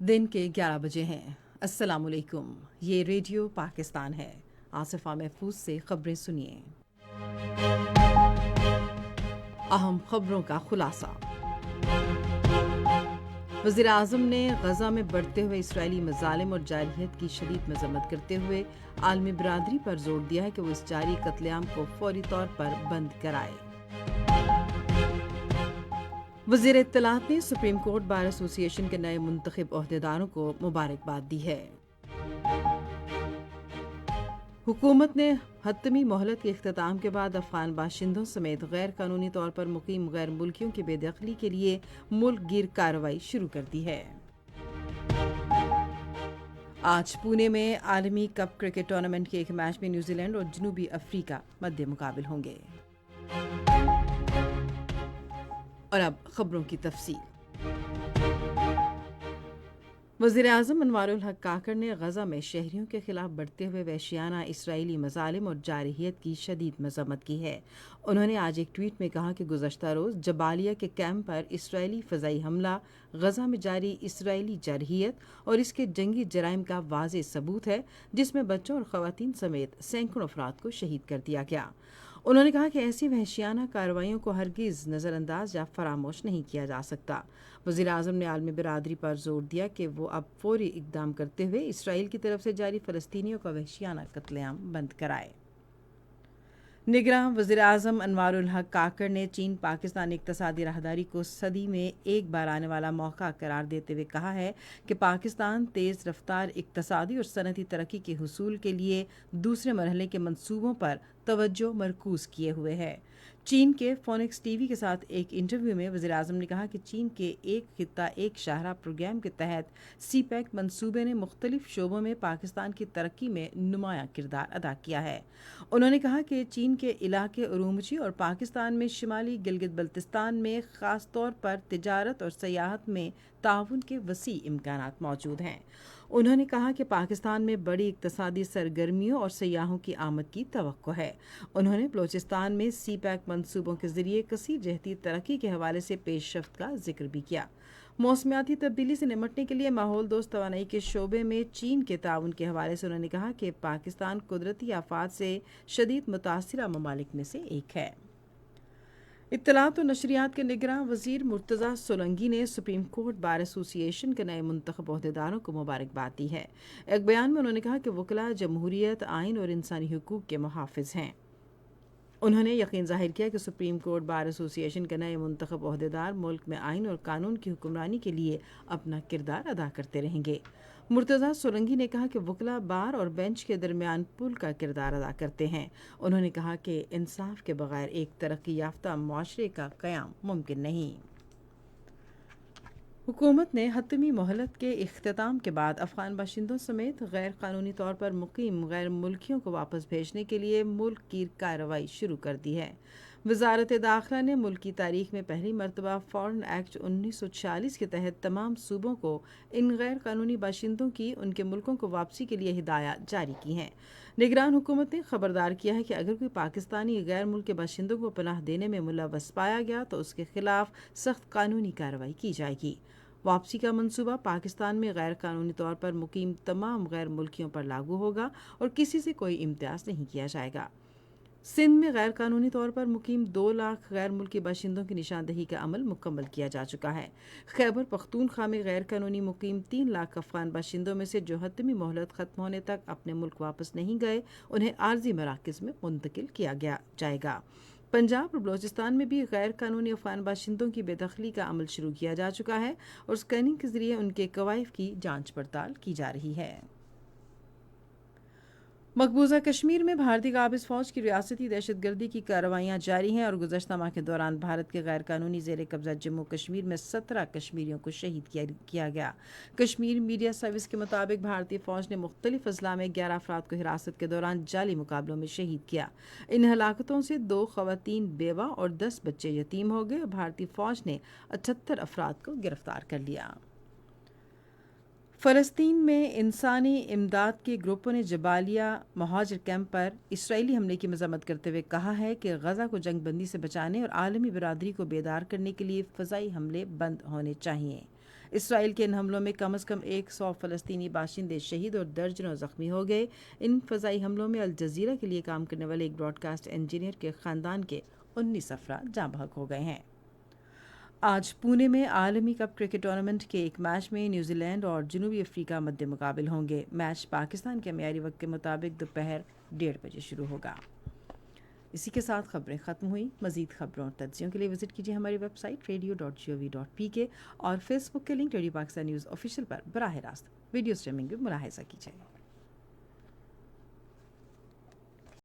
दिन के 11 बजे हैं। अस्सलाम वालेकुम। ये रेडियो पाकिस्तान है। आसिफा महफूज से खबरें सुनिए। अहम खबरों का खुलासा। वज़ीर आज़म ने गजा में बढ़ते हुए इसराइली मज़ालिम और जारहियत की शदीद मज़म्मत करते हुए आलमी बिरादरी पर जोर दिया है कि वो इस जारी कत्लेआम को फौरी तौर पर बंद कराए। वज़ीर इत्तलात ने सुप्रीम कोर्ट बार एसोसिएशन के नए मुंतखब ओहदेदारों को मुबारकबाद दी है। हुकूमत ने हतमी मोहलत के इख्तिताम के बाद अफगान बाशिंदों समेत गैर कानूनी तौर पर मुकीम गैर मुल्कियों की बेदखली के लिए मुल्क गिर कार्रवाई शुरू कर दी है। आज पुणे में आलमी कप क्रिकेट टूर्नामेंट के एक मैच में न्यूजीलैंड और जनूबी अफ्रीका मध्य मुकाबिल होंगे। और अब खबरों की तफसील। वज़ीर आज़म अनवारुल हक काकर ने गजा में शहरियों के खिलाफ बढ़ते हुए वहशियाना इसराइली मज़ालिम और जारहियत की शदीद मज़म्मत की है। उन्होंने आज एक ट्वीट में कहा कि गुज़श्ता रोज़ जबालिया के कैंप पर इसराइली फ़ज़ाई हमला गजा में जारी इसराइली जारहियत और इसके जंगी जराइम का वाज़ेह सबूत है, जिसमें बच्चों और ख़वातीन समेत सैकड़ों अफराद को शहीद कर दिया गया। उन्होंने कहा कि ऐसी वहशियाना कार्रवाइयों को हरगिज़ नज़रअंदाज या फरामोश नहीं किया जा सकता। वज़ीर आज़म ने आलमी बिरादरी पर जोर दिया कि वो अब फौरी इक़दाम करते हुए इसराइल की तरफ से जारी फ़लस्तीनियों का वहशियाना कत्लेआम बंद कराए। निगरान वज़ीर आज़म अनवारुल हक काकर ने चीन पाकिस्तान इक़्तिसादी राहदारी को सदी में एक बार आने वाला मौका करार देते हुए कहा है कि पाकिस्तान तेज़ रफ्तार इक़्तिसादी और सनती तरक्की के हुसूल के लिए दूसरे मरहले के मंसूबों पर तवज्जो मरकूज़ किए हुए है। चीन के फोनिक्स टीवी के साथ एक इंटरव्यू में वज़ीर आज़म ने कहा कि चीन के एक खित्ता एक शाहरा प्रोग्राम के तहत सीपैक मंसूबे ने मुख्तलिफ शोबों में पाकिस्तान की तरक्की में नुमायां किरदार अदा किया है। उन्होंने कहा कि चीन के इलाके उरूमची और पाकिस्तान में शिमाली गिलगित बल्तिस्तान में ख़ास तौर पर तिजारत और सयाहत में ताउन के वसी इम्कानात मौजूद हैं। उन्होंने कहा कि पाकिस्तान में बड़ी इक़्तिसादी सरगर्मियों और सयाहों की आमद की तवक्को है। उन्होंने बलोचिस्तान में सीपैक मंसूबों के ज़रिए कसीर जहती तरक्की के हवाले से पेशरफ्त का जिक्र भी किया। मौसमियाती तब्दीली से निमटने के लिए माहौल दोस्त तवानाई के शोबे में चीन के ताउन के हवाले से उन्होंने कहा कि पाकिस्तान कुदरती आफात से शदीद मुतासिरा ममालिक में से एक है। इत्तलात और नशरियात के निगरान वज़ीर मुर्तज़ा सोलंकी ने सुप्रीम कोर्ट बार एसोसिएशन के नए मुंतखब ओहदेदारों को मुबारकबाद दी है। एक बयान में उन्होंने कहा कि वकला जमहूरियत, आइन और इंसानी हुकूक के मुहाफ़िज हैं। उन्होंने यकीन ज़ाहिर किया कि सुप्रीम कोर्ट बार एसोसिएशन के नए मुंतखब ओहदेदार मुल्क में आइन और कानून की हुक्मरानी के लिए अपना किरदार अदा करते रहेंगे। मुर्तज़ा सोलंकी ने कहा कि वकला बार और बेंच के दरमियान पुल का किरदार अदा करते हैं। उन्होंने कहा कि इंसाफ के बगैर एक तरक्की याफ्ता मुआशरे का क़याम मुमकिन नहीं। हुकूमत ने हतमी मोहलत के इख्तिताम के बाद अफ़गान बाशिंदों समेत गैर कानूनी तौर पर मुकीम गैर मुल्कियों को वापस भेजने के लिए मुल्क की कार्रवाई शुरू कर दी है। वज़ारत दाखिला ने मुल्क की तारीख में पहली मरतबा फ़ॉरेन एक्ट 1946 के तहत तमाम सूबों को इन गैर कानूनी बाशिंदों की उनके मुल्कों को वापसी के लिए हिदायत जारी की हैं। निगरान हुकूमत ने खबरदार किया है कि अगर कोई पाकिस्तानी गैर मुल्क के बाशिंदों को पनाह देने में मुलव्वस पाया गया तो उसके खिलाफ सख्त कानूनी कार्रवाई की जाएगी। वापसी का मंसूबा पाकिस्तान में गैर कानूनी तौर पर मुकीम तमाम गैर मुल्कियों पर लागू होगा और किसी से कोई इम्तियाज़ नहीं किया जाएगा। सिंध में गैर कानूनी तौर पर मुकीम 2 लाख गैर मुल्की बाशिंदों की निशानदही का अमल मुकम्मल किया जा चुका है। खैबर पख्तूनख्वा में गैर कानूनी मुकीम 3 लाख अफगान बाशिंदों में से जो हतमी मोहलत ख़त्म होने तक अपने मुल्क वापस नहीं गए, उन्हें आर्जी मराकज़ में मुंतकिल किया जाएगा। पंजाब और बलोचिस्तान में भी गैर कानूनी अफगान बाशिंदों की बेदखली का अमल शुरू किया जा चुका है और स्कैनिंग के जरिए उनके कवायफ की जांच पड़ताल की जा रही है। मकबूजा कश्मीर में भारतीय काबिज़ फ़ौज की रियासती दहशतगर्दी की कार्रवाइयाँ जारी हैं और गुज़श्ता माह के दौरान भारत के गैर कानूनी ज़ेर कब्ज़ा जम्मू कश्मीर में 17 कश्मीरियों को शहीद किया गया। कश्मीर मीडिया सर्विस के मुताबिक भारतीय फ़ौज ने मुख्तलिफ अज़ला में 11 अफराद को हिरासत के दौरान जाली मुकाबलों में शहीद किया। इन हलाकतों से 2 ख़वातीन बेवा और 10 बच्चे यतीम हो गए और भारतीय फ़ौज ने 78 अफराद को गिरफ्तार कर लिया। फ़लस्तीन में इंसानी इमदाद के ग्रुपों ने जबालिया महाजिर कैंप पर इसराइली हमले की मज़म्मत करते हुए कहा है कि गज़ा को जंग बंदी से बचाने और आलमी बिरादरी को बेदार करने के लिए फ़ज़ाई हमले बंद होने चाहिए। اسرائیل کے ان حملوں میں کم از کم 100 فلسطینی باشندے شہید اور درجنوں زخمی ہو گئے۔ ان فضائی حملوں میں الجزیرہ کے لیے کام کرنے والے ایک براڈ کاسٹ انجینئر کے خاندان کے 19 افراد جاں بحق ہو گئے ہیں۔ آج پونے میں عالمی کپ کرکٹ ٹورنامنٹ کے ایک میچ میں نیوزی لینڈ اور جنوبی افریقہ مد مقابل ہوں گے۔ میچ پاکستان کے معیاری وقت کے مطابق دوپہر 1:30 بجے شروع ہوگا۔ اسی کے ساتھ خبریں ختم ہوئیں۔ مزید خبروں اور تجزیوں کے لیے وزٹ کیجیے ہماری ویب سائٹ radio.gov.pk اور فیس بک کے link radio Pakistan news official پر براہ راست ویڈیو اسٹریمنگ بھی ملاحظہ کیجیے۔